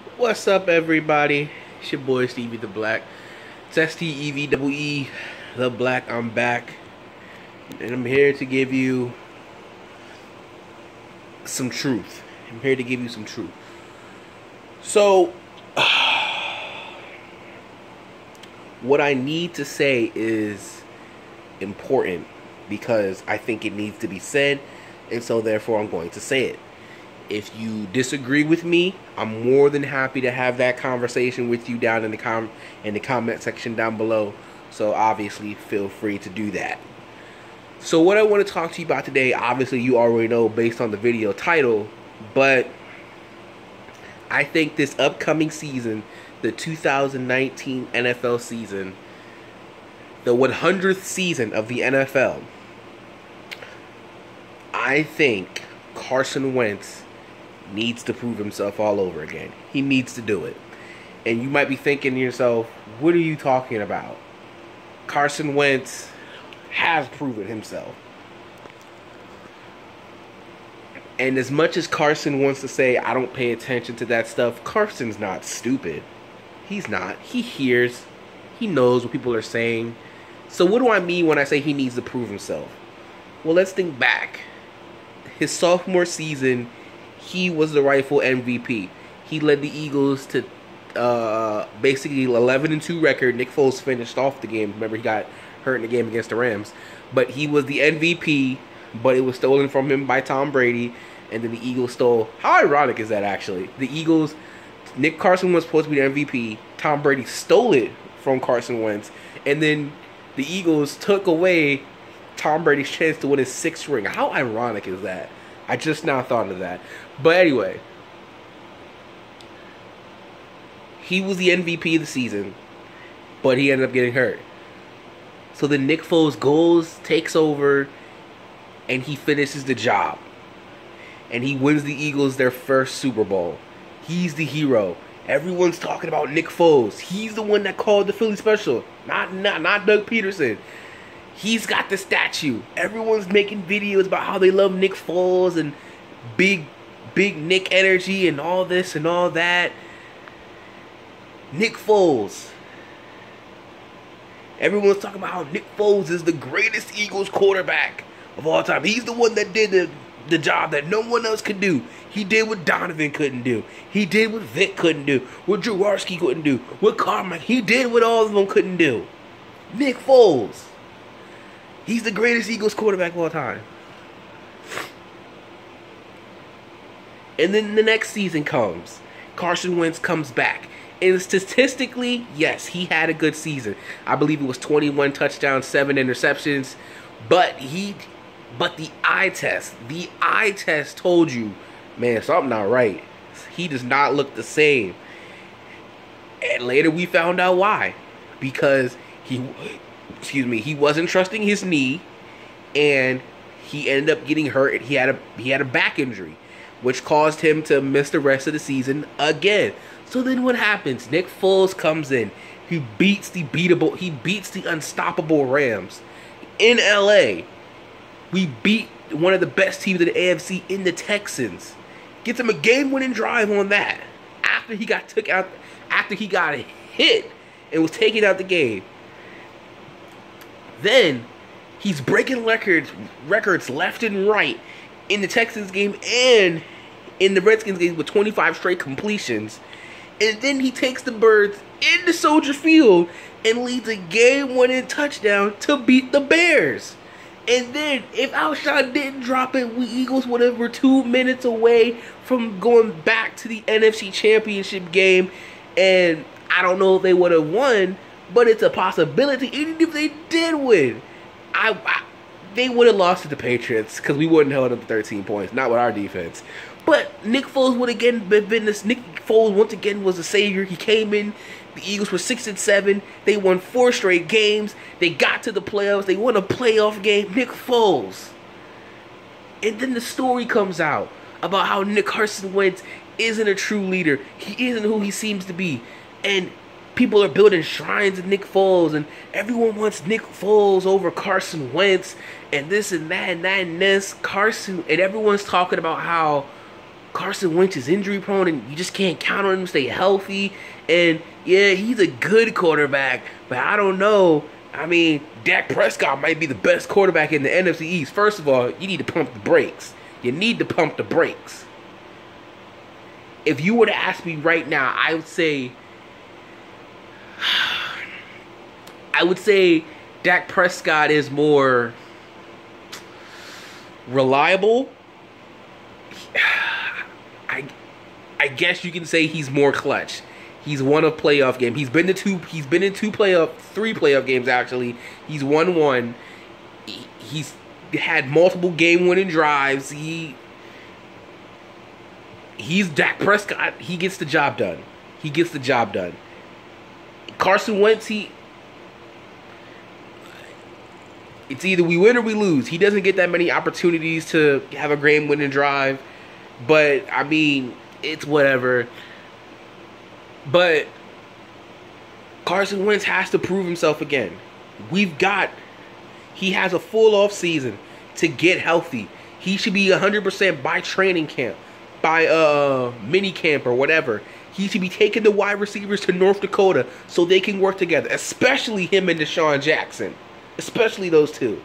What's up, everybody? It's your boy Stevie the Black. It's STEVEE the Black. I'm back, and I'm here to give you some truth. I'm here to give you some truth. So, what I need to say is important because I think it needs to be said, and so therefore I'm going to say it. If you disagree with me, I'm more than happy to have that conversation with you down in the comment section down below. So obviously feel free to do that. So what I want to talk to you about today, obviously you already know based on the video title, but I think this upcoming season, the 2019 NFL season, the 100th season of the NFL, I think Carson Wentz needs to prove himself all over again. He needs to do it. And you might be thinking to yourself, what are you talking about? Carson Wentz has proven himself. And as much as Carson wants to say, I don't pay attention to that stuff, Carson's not stupid. He's not. He hears. He knows what people are saying. So what do I mean when I say he needs to prove himself? Well, let's think back. His sophomore season, he was the rightful MVP. He led the Eagles to basically 11-2 record. Nick Foles finished off the game. Remember, he got hurt in the game against the Rams. But he was the MVP, but it was stolen from him by Tom Brady. And then the Eagles stole. How ironic is that, actually? The Eagles, Nick Carson was supposed to be the MVP. Tom Brady stole it from Carson Wentz. And then the Eagles took away Tom Brady's chance to win his 6th ring. How ironic is that? I just now thought of that. But anyway, he was the MVP of the season, but he ended up getting hurt. So then Nick Foles goes, takes over, and he finishes the job. And he wins the Eagles their first Super Bowl. He's the hero. Everyone's talking about Nick Foles. He's the one that called the Philly special, not Doug Peterson. He's got the statue. Everyone's making videos about how they love Nick Foles and big Nick energy and all this and all that. Nick Foles. Everyone's talking about how Nick Foles is the greatest Eagles quarterback of all time. He's the one that did the job that no one else could do. He did what Donovan couldn't do. He did what Vic couldn't do. What Jaworski couldn't do. What Carmack. He did what all of them couldn't do. Nick Foles. He's the greatest Eagles quarterback of all time. And then the next season comes. Carson Wentz comes back. And statistically, yes, he had a good season. I believe it was 21 touchdowns, 7 interceptions. But the eye test told you, man, something not right. He does not look the same. And later we found out why. Because he wasn't trusting his knee, and he ended up getting hurt. He had a back injury, which caused him to miss the rest of the season again. So then what happens? Nick Foles comes in. He beats the unstoppable Rams in LA. We beat one of the best teams in the AFC in the Texans. Gets him a game-winning drive on that. After he got hit and was taken out the game. Then he's breaking records left and right in the Texans game and in the Redskins game with 25 straight completions. And then he takes the Birds into Soldier Field and leads a game-winning touchdown to beat the Bears. And then if Alshon didn't drop it, we Eagles were 2 minutes away from going back to the NFC Championship game. And I don't know if they would have won, but it's a possibility. Even if they did win, they would have lost to the Patriots because we wouldn't have held up to 13 points, not with our defense. But Nick Foles would again been this. Nick Foles once again was the savior. He came in. The Eagles were 6-7. They won 4 straight games. They got to the playoffs. They won a playoff game. Nick Foles. And then the story comes out about how Nick Carson Wentz isn't a true leader. He isn't who he seems to be. And people are building shrines of Nick Foles, and everyone wants Nick Foles over Carson Wentz, and this and that and that and this. Carson, and everyone's talking about how Carson Wentz is injury prone, and you just can't count on him to stay healthy. And yeah, he's a good quarterback, but I don't know. I mean, Dak Prescott might be the best quarterback in the NFC East. First of all, you need to pump the brakes. You need to pump the brakes. If you were to ask me right now, I would say Dak Prescott is more reliable. I guess you can say he's more clutch. He's won a playoff game. He's been in three playoff games actually. He's won one. He's had multiple game-winning drives. He's Dak Prescott. He gets the job done. He gets the job done. Carson Wentz, it's either we win or we lose. He doesn't get that many opportunities to have a game-winning drive. But, I mean, it's whatever. But Carson Wentz has to prove himself again. He has a full off season to get healthy. He should be 100% by training camp, by mini camp or whatever. He should be taking the wide receivers to North Dakota so they can work together, especially him and Deshaun Jackson. Especially those two.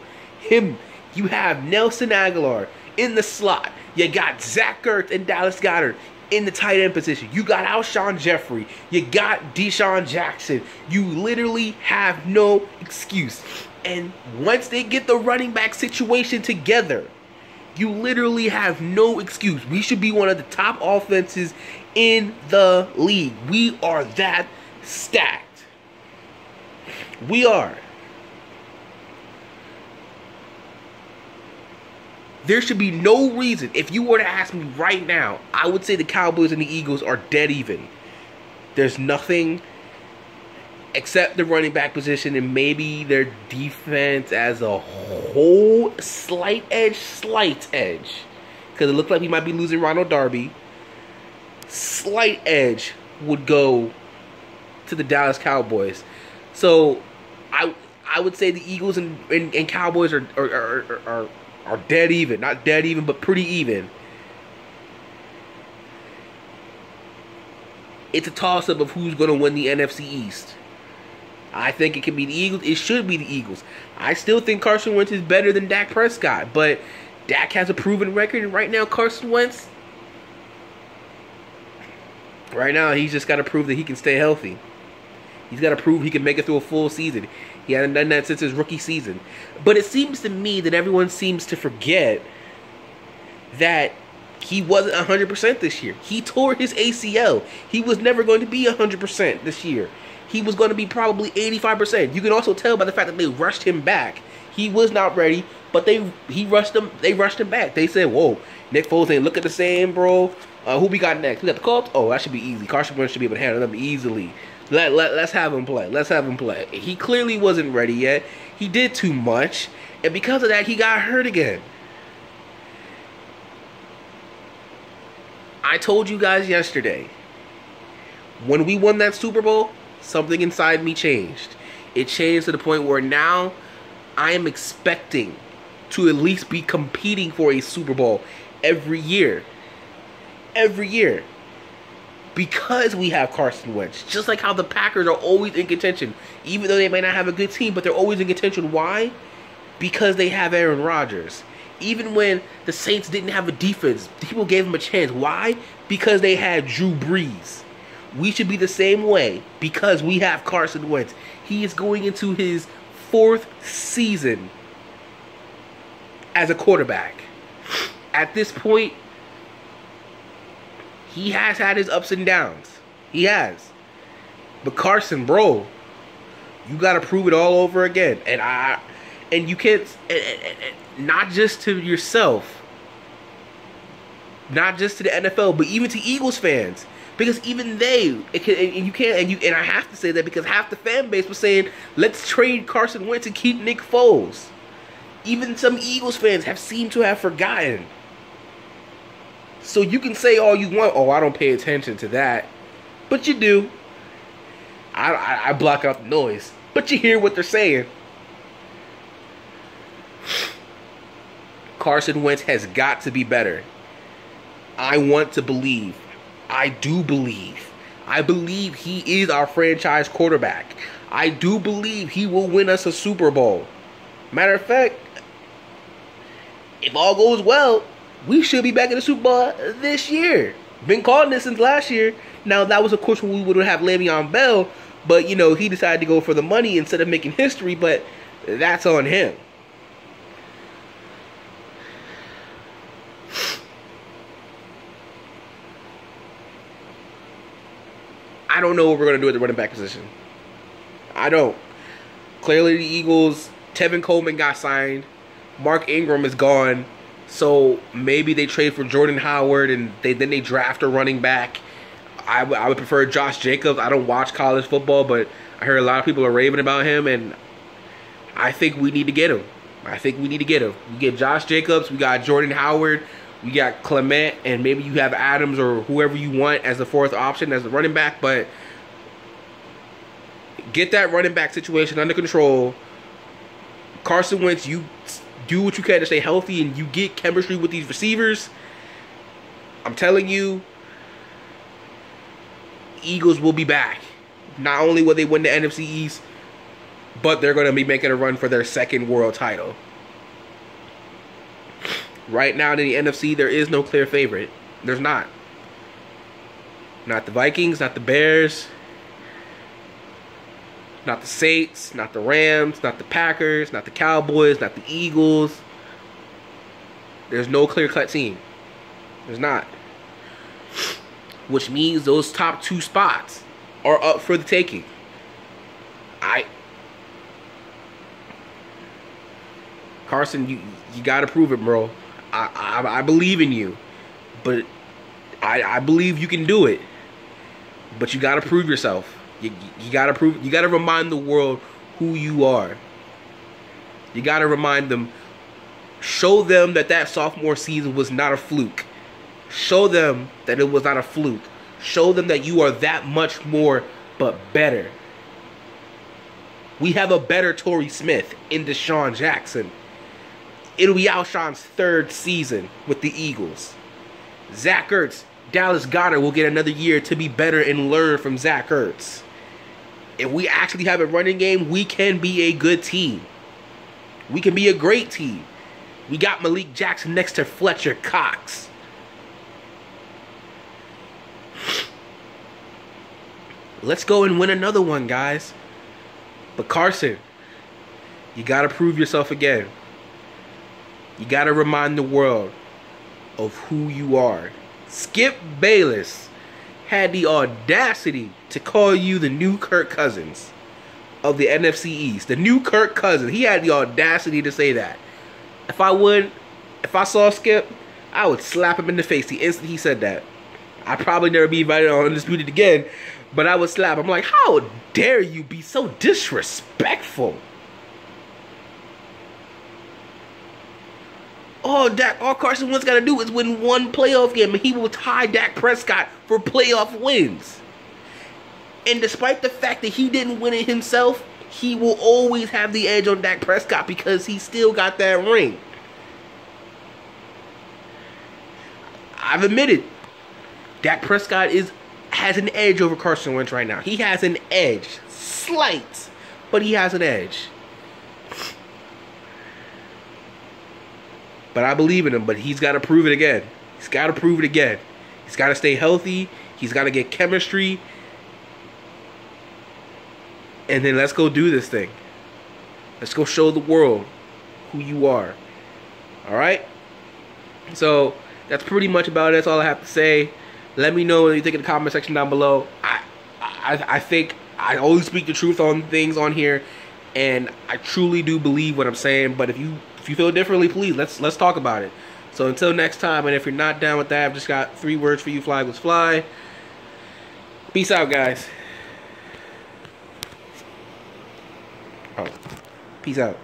You have Nelson Aguilar in the slot. You got Zach Ertz and Dallas Goedert in the tight end position. You got Alshon Jeffrey. You got Deshaun Jackson. You literally have no excuse. And once they get the running back situation together, you literally have no excuse. We should be one of the top offenses in the league. We are that stacked. We are. There should be no reason. If you were to ask me right now, I would say the Cowboys and the Eagles are dead even. There's nothing except the running back position and maybe their defense as a whole. Slight edge. Because it looked like we might be losing Ronald Darby. Slight edge would go to the Dallas Cowboys. So I would say the Eagles and Cowboys are dead even. Not dead even, but pretty even. It's a toss-up of who's going to win the NFC East. I think it can be the Eagles. It should be the Eagles. I still think Carson Wentz is better than Dak Prescott, but Dak has a proven record, and right now Carson Wentz, right now he's just got to prove that he can stay healthy. He's got to prove he can make it through a full season. He hasn't done that since his rookie season. But it seems to me that everyone seems to forget that he wasn't 100% this year. He tore his ACL. He was never going to be 100% this year. He was going to be probably 85%. You can also tell by the fact that they rushed him back. He was not ready, but they rushed him back. They said, "Whoa, Nick Foles ain't looking the same, bro. Who we got next? We got the Colts. Oh, that should be easy. Carson Wentz should be able to handle them easily. Let's have him play. Let's have him play." He clearly wasn't ready yet. He did too much, and because of that, he got hurt again. I told you guys yesterday, when we won that Super Bowl, something inside me changed. It changed to the point where now I am expecting to at least be competing for a Super Bowl every year. Every year. Because we have Carson Wentz. Just like how the Packers are always in contention. Even though they may not have a good team, but they're always in contention. Why? Because they have Aaron Rodgers. Even when the Saints didn't have a defense, people gave them a chance. Why? Because they had Drew Brees. We should be the same way because we have Carson Wentz. He is going into his 4th season as a quarterback. At this point, he has had his ups and downs. He has. But Carson, bro, you got to prove it all over again. And you can't, not just to yourself, not just to the NFL, but even to Eagles fans. Because even they, and I have to say that because half the fan base was saying, let's trade Carson Wentz and keep Nick Foles. Even some Eagles fans have seemed to have forgotten. So you can say all you want, oh, I don't pay attention to that. But you do. I block out the noise. But you hear what they're saying. Carson Wentz has got to be better. I want to believe. I do believe. I believe he is our franchise quarterback. I do believe he will win us a Super Bowl. Matter of fact, if all goes well, we should be back in the Super Bowl this year. Been calling this since last year. Now, that was, of course, when we would have Le'Veon Bell. But, you know, he decided to go for the money instead of making history. But that's on him. I don't know what we're going to do at the running back position. I don't. Clearly, the Eagles, Tevin Coleman got signed. Mark Ingram is gone. So maybe they trade for Jordan Howard and then they draft a running back. I would prefer Josh Jacobs. I don't watch college football, but I heard a lot of people are raving about him, and I think we need to get him. We get Josh Jacobs. We got Jordan Howard. We got Clement, and maybe you have Adams or whoever you want as the fourth option as the running back. But get that running back situation under control. Carson Wentz, you do what you can to stay healthy, and you get chemistry with these receivers. I'm telling you, Eagles will be back. Not only will they win the NFC East, but they're going to be making a run for their second world title. Right now in the NFC, there is no clear favorite. There's not. Not the Vikings, not the Bears, not the Saints, not the Rams, not the Packers, not the Cowboys, not the Eagles. There's no clear-cut team. There's not. Which means those top two spots are up for the taking. Carson, you got to prove it, bro. I believe in you. But I believe you can do it. But you got to prove yourself. You got to prove. You got to remind the world who you are. You got to remind them. Show them that sophomore season was not a fluke. Show them that it was not a fluke. Show them that you are that much more, but better. We have a better Torrey Smith in Deshaun Jackson. It'll be Alshon's third season with the Eagles. Zach Ertz, Dallas Goedert will get another year to be better and learn from Zach Ertz. If we actually have a running game, we can be a good team. We can be a great team. We got Malik Jackson next to Fletcher Cox. Let's go and win another one, guys. But Carson, you got to prove yourself again. You got to remind the world of who you are. Skip Bayless had the audacity to call you the new Kirk Cousins of the NFC East. The new Kirk Cousins. He had the audacity to say that. If I saw Skip, I would slap him in the face the instant he said that. I'd probably never be invited on Undisputed again, but I would slap him. I'm like, how dare you be so disrespectful? All Carson Wentz got to do is win one playoff game, and he will tie Dak Prescott for playoff wins. And despite the fact that he didn't win it himself, he will always have the edge on Dak Prescott because he still got that ring. I've admitted, Dak Prescott has an edge over Carson Wentz right now. He has an edge. Slight, but he has an edge. But I believe in him, but he's got to prove it again. He's got to prove it again. He's got to stay healthy. He's got to get chemistry. And then let's go do this thing. Let's go show the world who you are. All right? So that's pretty much about it. That's all I have to say. Let me know what you think in the comment section down below. I think I always speak the truth on things on here, and I truly do believe what I'm saying. But if you feel differently, please let's talk about it. So until next time, and if you're not down with that, I've just got 3 words for you: fly, Eagles, fly. Peace out, guys. Peace out.